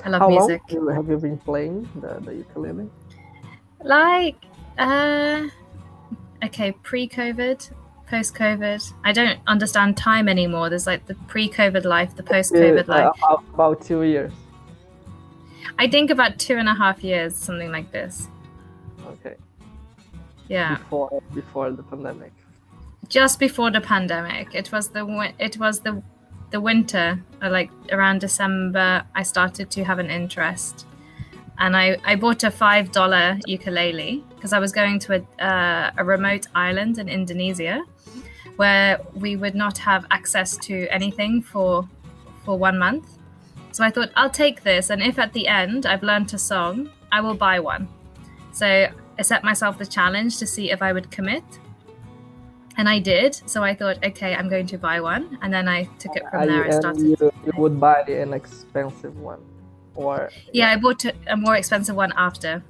I love How long music. have you been playing the ukulele? Like, okay, pre-COVID, post-COVID. I don't understand time anymore. There's like the pre-COVID life, the post-COVID life. About 2 years. I think about 2.5 years, something like this. Okay. Yeah. Before the pandemic. Just before the pandemic. It was the winter, like around December, I started to have an interest. And I bought a $5 ukulele because I was going to a remote island in Indonesia where we would not have access to anything for 1 month. So I thought, I'll take this, and if at the end I've learned a song, I will buy one. So I set myself the challenge to see if I would commit. And I did. So I thought, okay, I'm going to buy one. And then I took it from there. I started. You would buy an expensive one? Or yeah, I bought a more expensive one after.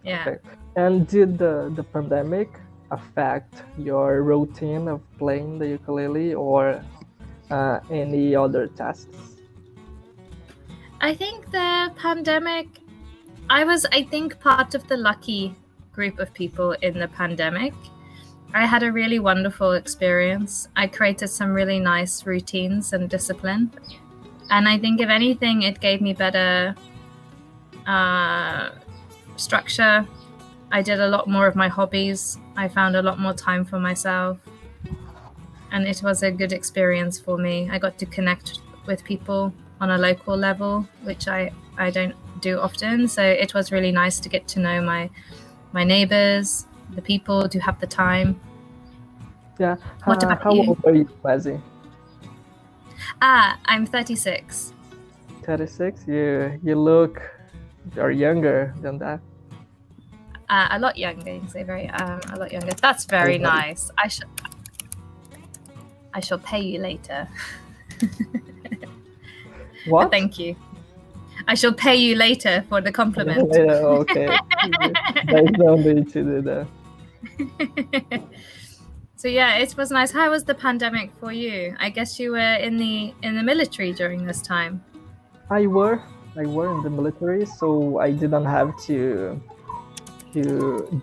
Yeah. Okay. And did the pandemic affect your routine of playing the ukulele or any other tasks? I think the pandemic, I think, part of the lucky group of people in the pandemic. I had a really wonderful experience. I created some really nice routines and discipline. And I think, if anything, it gave me better structure. I did a lot more of my hobbies. I found a lot more time for myself. And it was a good experience for me. I got to connect with people on a local level, which I don't do often. So it was really nice to get to know my neighbors, the people, to have the time. Yeah. What about how you? old are you, Leslie? I'm 36. 36? You're younger than that. A lot younger, you can say a lot younger. That's very nice. I shall pay you later. What? Thank you. I shall pay you later for the compliment. Okay. There's no need to do that. So yeah, it was nice. How was the pandemic for you? I guess you were in the military during this time. I were in the military, so I didn't have to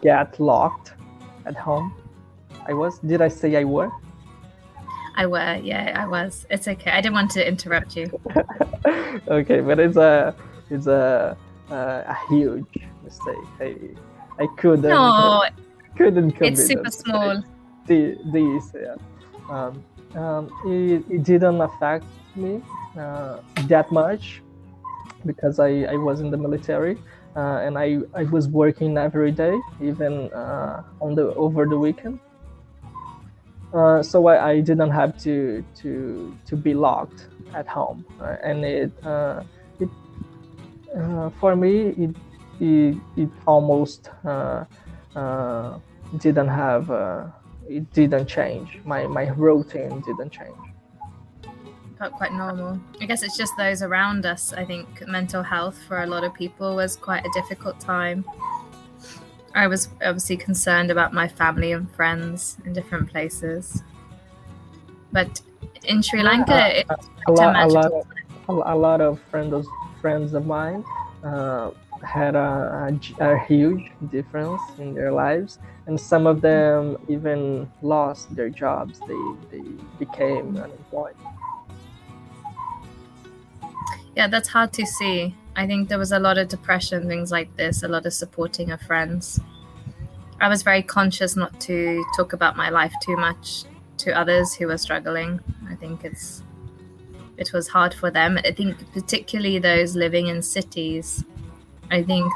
get locked at home. Did I say I were? I were, yeah, I was. It's okay. I didn't want to interrupt you. Okay, but it's a huge mistake. I couldn't. No, couldn't commit. It's super small. This, yeah. It didn't affect me that much because I was in the military and I was working every day, even over the weekend. So I didn't have to be locked at home, and it for me it almost didn't have it didn't change. My routine didn't change. Felt quite normal. I guess it's just those around us. I think mental health for a lot of people was quite a difficult time. I was obviously concerned about my family and friends in different places. But in Sri Lanka, it's a lot of friends of mine had a huge difference in their lives, and some of them even lost their jobs. They became unemployed. Yeah, that's hard to see. I think there was a lot of depression, things like this, a lot of supporting of friends. I was very conscious not to talk about my life too much to others who were struggling. I think it was hard for them. I think particularly those living in cities. I think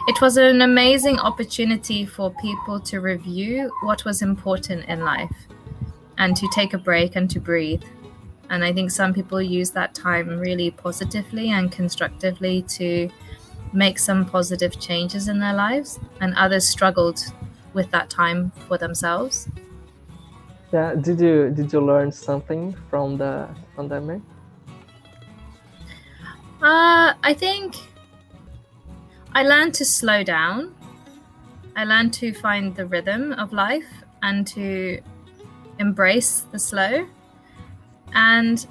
it was an amazing opportunity for people to review what was important in life and to take a break and to breathe. And I think some people use that time really positively and constructively to make some positive changes in their lives, and others struggled with that time for themselves. Yeah, did you learn something from the pandemic? I think I learned to slow down. I learned to find the rhythm of life and to embrace the slow. And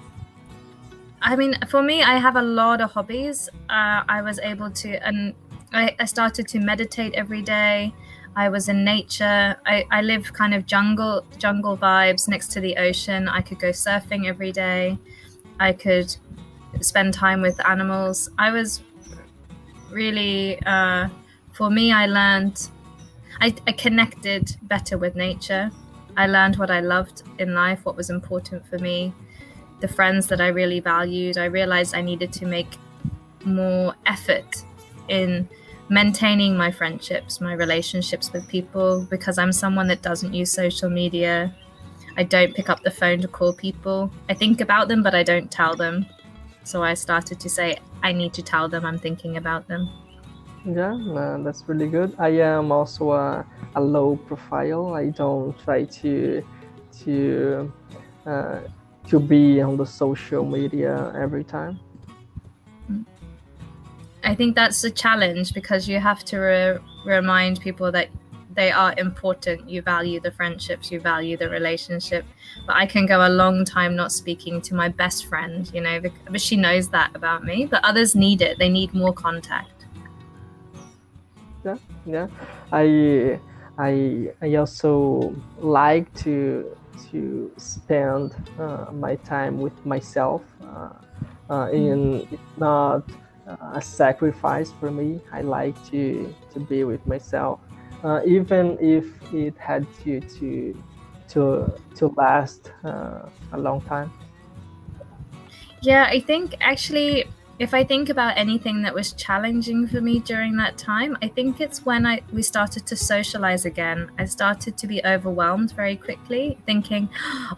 I mean, for me, I have a lot of hobbies. I was able to, and I started to meditate every day. I was in nature. I live kind of jungle vibes next to the ocean. I could go surfing every day. I could spend time with animals. I was really, for me, I learned, I connected better with nature. I learned what I loved in life, what was important for me, the friends that I really valued. I realized I needed to make more effort in maintaining my friendships, my relationships with people, because I'm someone that doesn't use social media. I don't pick up the phone to call people. I think about them, but I don't tell them. So I started to say, I need to tell them I'm thinking about them. Yeah, that's really good. I am also a low profile. I don't try to uh, to be on the social media every time. I think that's a challenge, because you have to remind people that they are important. You value the friendships, you value the relationship. But I can go a long time not speaking to my best friend, you know, but she knows that about me. But others need it. They need more contact. Yeah. I also like to spend my time with myself. In It's not a sacrifice for me. I like to be with myself, even if it had to last a long time. Yeah, I think actually, if I think about anything that was challenging for me during that time, I think it's when we started to socialize again. I started to be overwhelmed very quickly, thinking,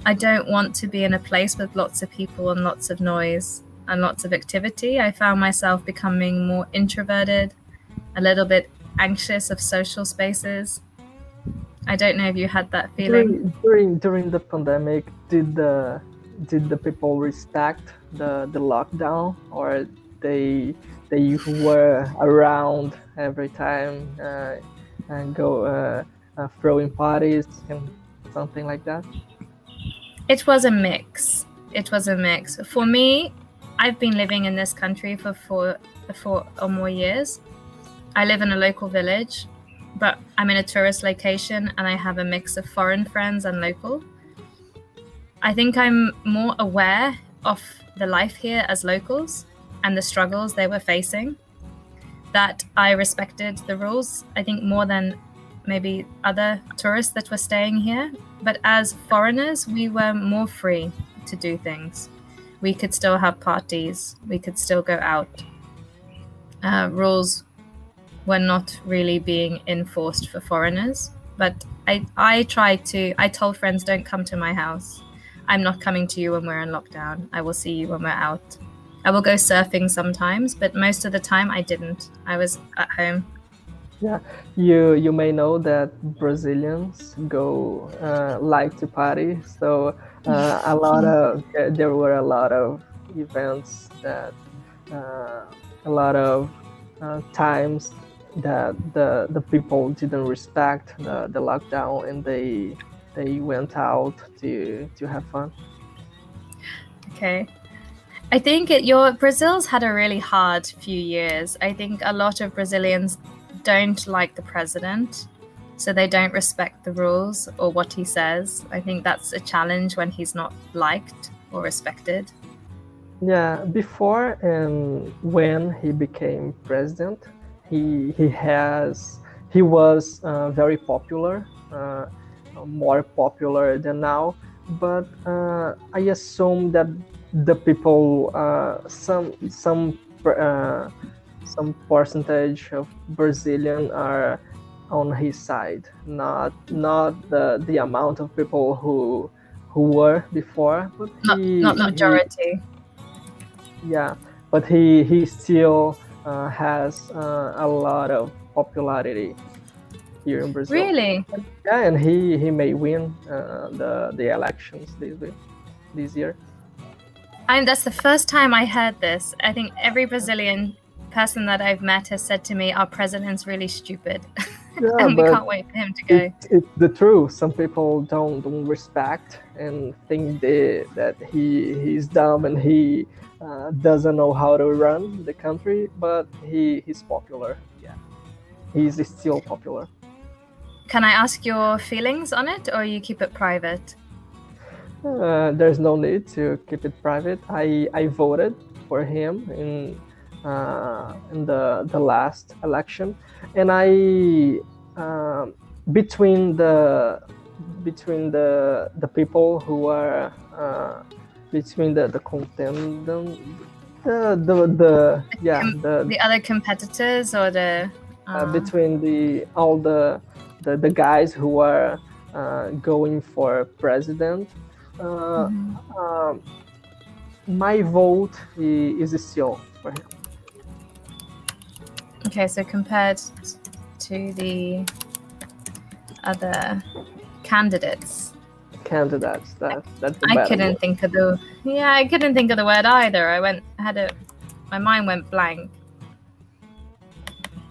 I don't want to be in a place with lots of people and lots of noise and lots of activity. I found myself becoming more introverted, a little bit anxious of social spaces. I don't know if you had that feeling. During the pandemic, did the people respect the lockdown, or they were around every time and go throwing parties and something like that? It was a mix. It was a mix. For me, I've been living in this country for 4 or more years. I live in a local village, but I'm in a tourist location and I have a mix of foreign friends and local. I think I'm more aware of the life here as locals and the struggles they were facing, that I respected the rules, I think, more than maybe other tourists that were staying here. But as foreigners, we were more free to do things. We could still have parties. We could still go out. Rules were not really being enforced for foreigners. But I told friends, don't come to my house. I'm not coming to you when we're in lockdown. I will see you when we're out. I will go surfing sometimes, but most of the time I didn't. I was at home. Yeah, you may know that Brazilians go like to party, so there were a lot of events that a lot of times that the people didn't respect the lockdown, and they went out to have fun. Okay. I think Brazil's had a really hard few years. I think a lot of Brazilians don't like the president, so they don't respect the rules or what he says. I think that's a challenge when he's not liked or respected. Yeah, before and when he became president, he was very popular, more popular than now. But I assume that the people, some percentage of Brazilian are on his side, not the amount of people who were before, but Not the majority. yeah, but he still has a lot of popularity here in Brazil. Really? Yeah, and he may win the elections this year. That's the first time I heard this. I think every Brazilian person that I've met has said to me, our president's really stupid. Yeah, and we but can't wait for him to go. it's the truth. Some people don't respect and think that he's dumb and he doesn't know how to run the country, but he's popular. Yeah, he's still popular. Can I ask your feelings on it, or you keep it private? There's no need to keep it private. I voted for him in the last election, and I between the people who are between the contendant the yeah The other competitors, or the between all the guys who are going for president. Uh, um, my vote is still for him. okay, so compared to the other candidates, That's the I better couldn't word. think of the word either. My mind went blank.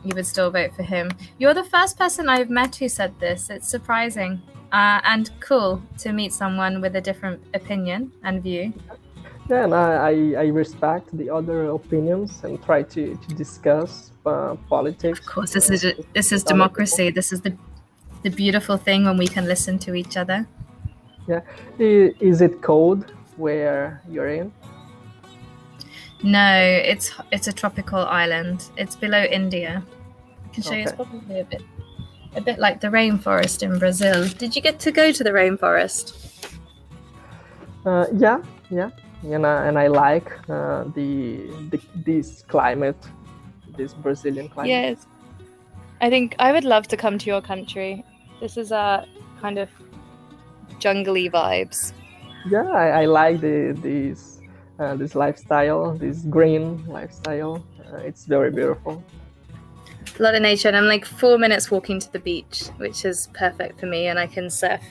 You would still vote for him. You're the first person I've met who said this. It's surprising and cool to meet someone with a different opinion and view. Yeah, and I respect the other opinions and try to discuss politics. Of course, this is with other democracy. This is the beautiful thing when we can listen to each other. Yeah, is it cold where you're in? No, it's a tropical island. It's below India. I can show you. It's probably a bit like the rainforest in Brazil. Did you get to go to the rainforest? Yeah, and I like this climate, this Brazilian climate. Yes, I think I would love to come to your country. This is a kind of jungly vibes. Yeah, I like this lifestyle, this green lifestyle. It's very beautiful. A lot of nature, and I'm like 4 minutes walking to the beach, which is perfect for me, and I can surf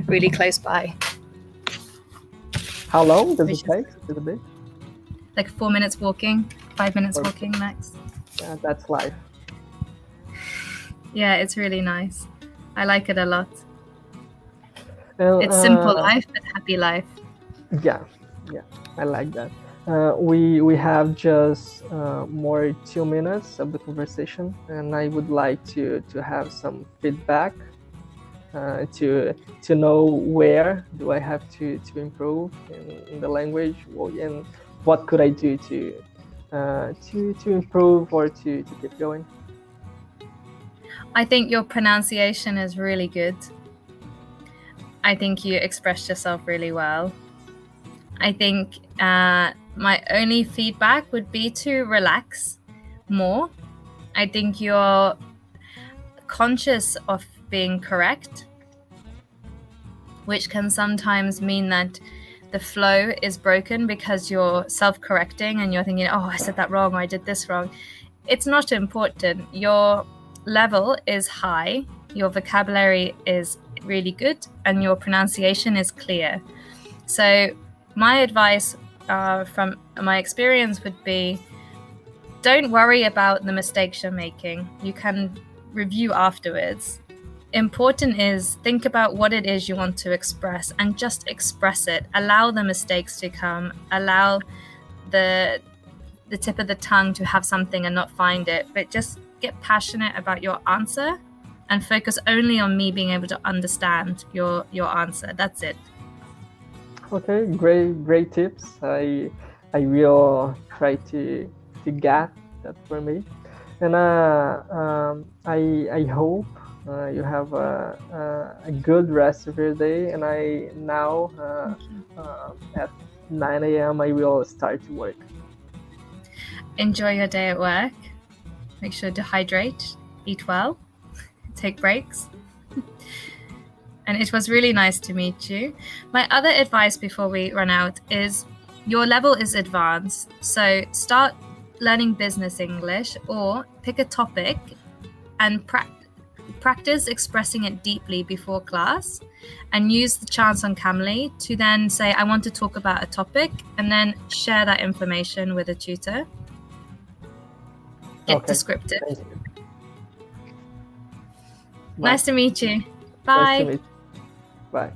really close by. How long does it take to the beach? Like 4 minutes walking, 5 minutes walking max. Yeah, that's life. Yeah, it's really nice. I like it a lot. And, it's simple life, but happy life. Yeah, I like that. We have just more 2 minutes of the conversation, and I would like to have some feedback to know where do I have to improve in the language, and what could I do to improve or to keep going. I think your pronunciation is really good. I think you expressed yourself really well. I think my only feedback would be to relax more. I think you're conscious of being correct, which can sometimes mean that the flow is broken because you're self-correcting and you're thinking, oh, I said that wrong, or I did this wrong. It's not important. Your level is high, your vocabulary is really good, and your pronunciation is clear. So my advice from my experience would be, don't worry about the mistakes you're making. You can review afterwards. Important is think about what it is you want to express and just express it. Allow the mistakes to come. Allow the tip of the tongue to have something and not find it. But just get passionate about your answer and focus only on me being able to understand your answer. That's it. Okay, great tips. I will try to get that for me, and I hope you have a good rest of your day. And I now at 9 a.m. I will start to work. Enjoy your day at work. Make sure to hydrate, eat well, take breaks. And it was really nice to meet you. My other advice before we run out is your level is advanced. So start learning business English or pick a topic and practice expressing it deeply before class, and use the chance on Cambly to then say, I want to talk about a topic, and then share that information with a tutor. Get descriptive. Bye. Nice to meet you. Nice to Bye. meet you. Bye.